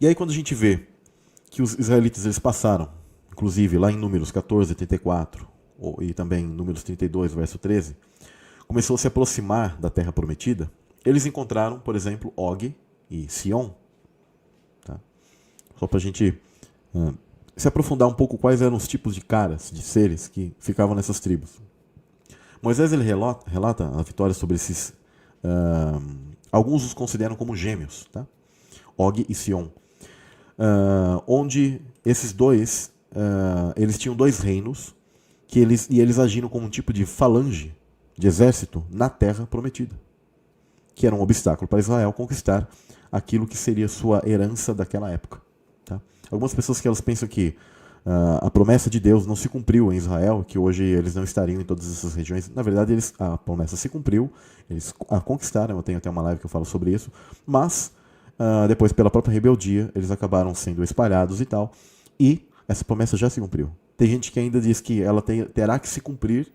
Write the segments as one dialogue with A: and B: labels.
A: E aí quando a gente vê que os israelitas eles passaram, inclusive lá em Números 14, 34, e também em Números 32, verso 13, começou a se aproximar da terra prometida, eles encontraram, por exemplo, Og e Sion. Tá? Só para a gente se aprofundar um pouco quais eram os tipos de caras, de seres que ficavam nessas tribos. Moisés ele relata a vitória sobre esses. Alguns os consideram como gêmeos, tá? Og e Sion. Onde esses dois eles tinham dois reinos e eles agiram como um tipo de falange, de exército, na terra prometida, que era um obstáculo para Israel conquistar aquilo que seria sua herança daquela época. Tá? Algumas pessoas que elas pensam que a promessa de Deus não se cumpriu em Israel, que hoje eles não estariam em todas essas regiões. Na verdade, a promessa se cumpriu, eles a conquistaram, eu tenho até uma live que eu falo sobre isso, mas depois, pela própria rebeldia, eles acabaram sendo espalhados e tal, e essa promessa já se cumpriu. Tem gente que ainda diz que ela terá que se cumprir,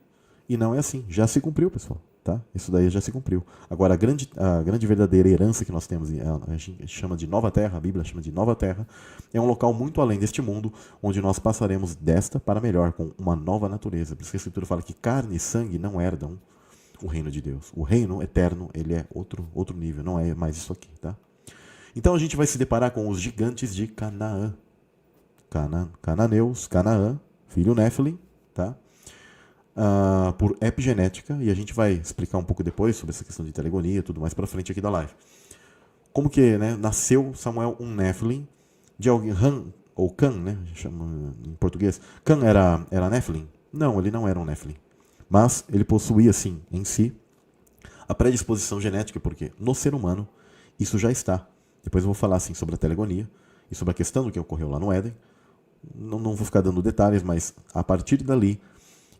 A: e não é assim, já se cumpriu, pessoal. Tá? Isso daí já se cumpriu. Agora, a grande verdadeira herança que nós temos, a gente chama de Nova Terra, a Bíblia chama de Nova Terra, é um local muito além deste mundo, onde nós passaremos desta para melhor, com uma nova natureza. Por isso que a Escritura fala que carne e sangue não herdam o reino de Deus. O reino eterno, ele é outro nível, não é mais isso aqui. Tá? Então a gente vai se deparar com os gigantes de Canaã. Cananeus, Canaã, filho Néfilim, tá? Por epigenética, e a gente vai explicar um pouco depois sobre essa questão de telegonia e tudo mais para frente aqui da live. Como que nasceu Samuel um Nephilim de alguém, Han, ou Can, né, chama em português. Can era Nephilim? Não, ele não era um Nephilim. Mas ele possuía, sim, em si, a predisposição genética, porque no ser humano isso já está. Depois eu vou falar assim, sobre a telegonia e sobre a questão do que ocorreu lá no Éden. Não vou ficar dando detalhes, mas a partir dali,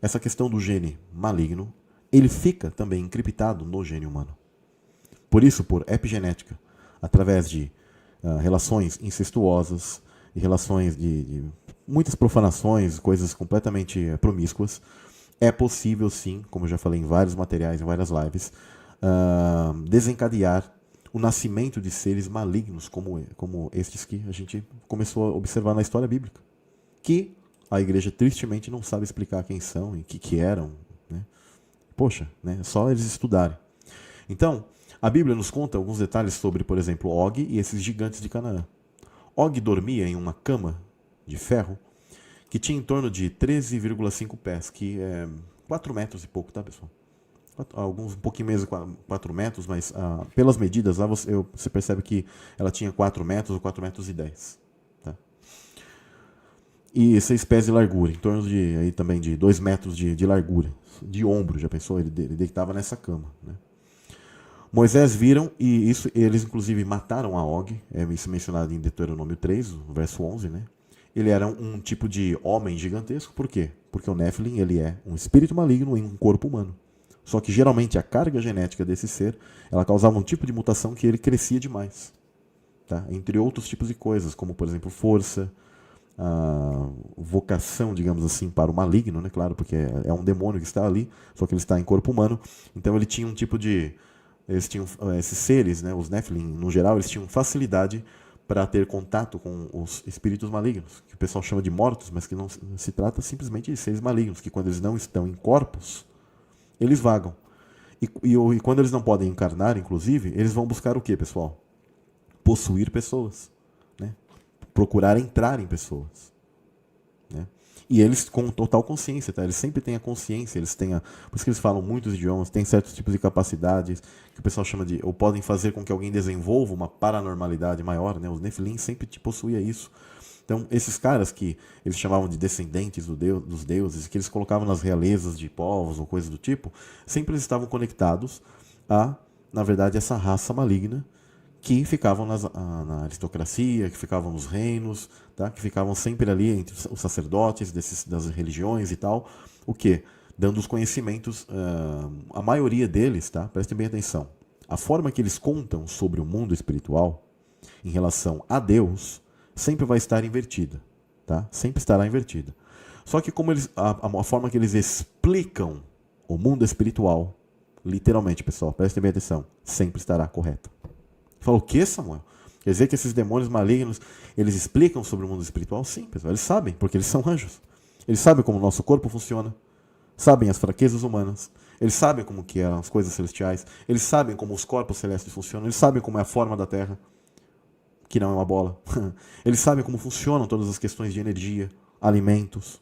A: essa questão do gene maligno, ele fica também encriptado no gene humano. Por isso, por epigenética, através de relações incestuosas e relações de muitas profanações, coisas completamente promíscuas, é possível sim, como eu já falei em vários materiais, em várias lives, desencadear o nascimento de seres malignos como estes que a gente começou a observar na história bíblica. Que a igreja tristemente não sabe explicar quem são e o que eram. Né? Poxa, né? Só eles estudarem. Então, a Bíblia nos conta alguns detalhes sobre, por exemplo, Og e esses gigantes de Canaã. Og dormia em uma cama de ferro que tinha em torno de 13,5 pés, que é 4 metros e pouco, tá, pessoal? Alguns um pouquinho menos de 4 metros, mas pelas medidas lá você percebe que ela tinha 4 metros ou 4 metros e 10. E 6 pés de largura, em torno aí também de 2 metros de largura, de ombro, já pensou? Ele deitava nessa cama. Né? Moisés viram, e isso eles inclusive mataram a Og, isso mencionado em Deuteronômio 3, verso 11, né? Ele era um tipo de homem gigantesco, por quê? Porque o Nephilim ele é um espírito maligno em um corpo humano. Só que geralmente a carga genética desse ser, ela causava um tipo de mutação que ele crescia demais. Tá? Entre outros tipos de coisas, como por exemplo força, a vocação, digamos assim, para o maligno, né? Claro, porque é um demônio que está ali, só que ele está em corpo humano. Então ele tinha um tipo de... esses seres, né? Os Nephilim, no geral, eles tinham facilidade para ter contato com os espíritos malignos, que o pessoal chama de mortos, mas que não se trata simplesmente de seres malignos, que quando eles não estão em corpos, eles vagam. E quando eles não podem encarnar, inclusive, eles vão buscar o que, pessoal? Possuir pessoas. Né? Procurar entrar em pessoas. Né? E eles com total consciência, tá? Eles sempre têm a consciência, por isso que eles falam muitos idiomas, têm certos tipos de capacidades que o pessoal chama de, ou podem fazer com que alguém desenvolva uma paranormalidade maior, né? Os Nephilim sempre possuíam isso. Então, esses caras que eles chamavam de descendentes dos deuses, que eles colocavam nas realezas de povos ou coisas do tipo, sempre eles estavam conectados na verdade, essa raça maligna que ficavam na aristocracia, que ficavam nos reinos, tá? Que ficavam sempre ali entre os sacerdotes das religiões e tal. O quê? Dando os conhecimentos, a maioria deles, tá? Prestem bem atenção. A forma que eles contam sobre o mundo espiritual em relação a Deus sempre vai estar invertida, tá? Sempre estará invertida. Só que como a forma que eles explicam o mundo espiritual, literalmente, pessoal, prestem bem atenção, sempre estará correta. Falou, o que, Samuel? Quer dizer que esses demônios malignos, eles explicam sobre o mundo espiritual? Sim, pessoal, eles sabem, porque eles são anjos. Eles sabem como o nosso corpo funciona, sabem as fraquezas humanas, eles sabem como que são as coisas celestiais, eles sabem como os corpos celestes funcionam, eles sabem como é a forma da Terra, que não é uma bola. Eles sabem como funcionam todas as questões de energia, alimentos.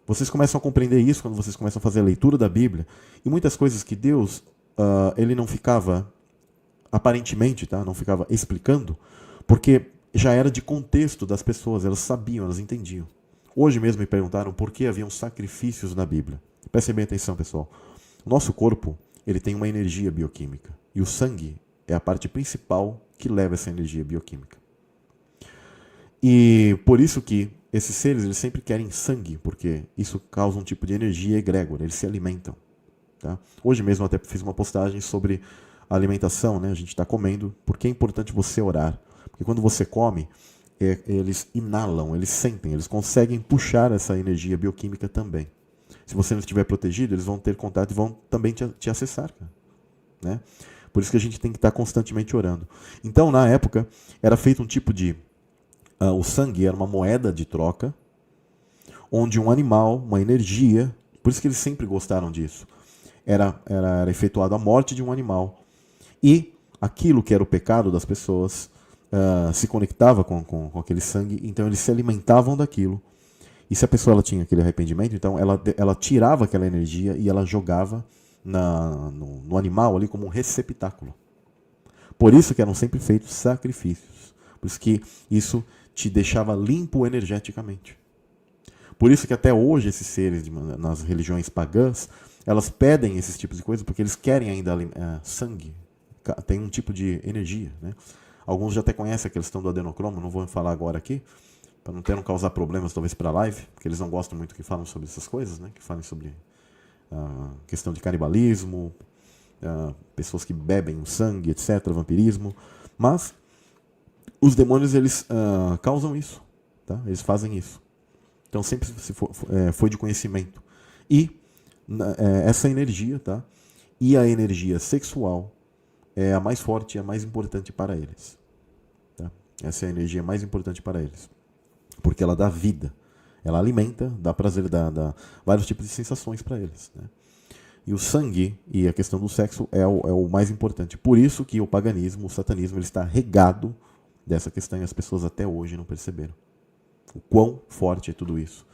A: Vocês começam a compreender isso quando vocês começam a fazer a leitura da Bíblia, e muitas coisas que Deus, ele não ficava, aparentemente, tá? Não ficava explicando, porque já era de contexto das pessoas, elas sabiam, elas entendiam. Hoje mesmo me perguntaram por que haviam sacrifícios na Bíblia. Prestem bem atenção, pessoal. O nosso corpo, ele tem uma energia bioquímica, e o sangue é a parte principal que leva essa energia bioquímica. E por isso que esses seres, eles sempre querem sangue, porque isso causa um tipo de energia egrégora, eles se alimentam. Tá? Hoje mesmo eu até fiz uma postagem sobre a alimentação, né? A gente está comendo, porque é importante você orar. Porque quando você come, eles inalam, eles sentem, eles conseguem puxar essa energia bioquímica também. Se você não estiver protegido, eles vão ter contato e vão também te acessar. Né? Por isso que a gente tem que estar constantemente orando. Então, na época, era feito um tipo de... o sangue era uma moeda de troca, onde um animal, uma energia, por isso que eles sempre gostaram disso, era efetuada a morte de um animal. E aquilo que era o pecado das pessoas se conectava com aquele sangue, então eles se alimentavam daquilo. E se a pessoa ela tinha aquele arrependimento, então ela tirava aquela energia e ela jogava no animal ali como um receptáculo. Por isso que eram sempre feitos sacrifícios. Por isso que isso te deixava limpo energeticamente. Por isso que até hoje esses seres nas religiões pagãs, elas pedem esses tipos de coisas porque eles querem ainda sangue. Tem um tipo de energia. Né? Alguns já até conhecem a questão do adenocromo, não vou falar agora aqui, para não causar problemas talvez para a live, porque eles não gostam muito que falam sobre essas coisas, né? Que falem sobre questão de canibalismo, pessoas que bebem o sangue, etc., vampirismo. Mas os demônios, eles causam isso. Tá? Eles fazem isso. Então sempre foi de conhecimento. E essa energia, tá? E a energia sexual é a mais forte e a mais importante para eles. Tá? Essa é a energia mais importante para eles. Porque ela dá vida. Ela alimenta, dá prazer, dá vários tipos de sensações para eles. Né? E o sangue e a questão do sexo é o mais importante. Por isso que o paganismo, o satanismo, ele está regado dessa questão e as pessoas até hoje não perceberam. O quão forte é tudo isso.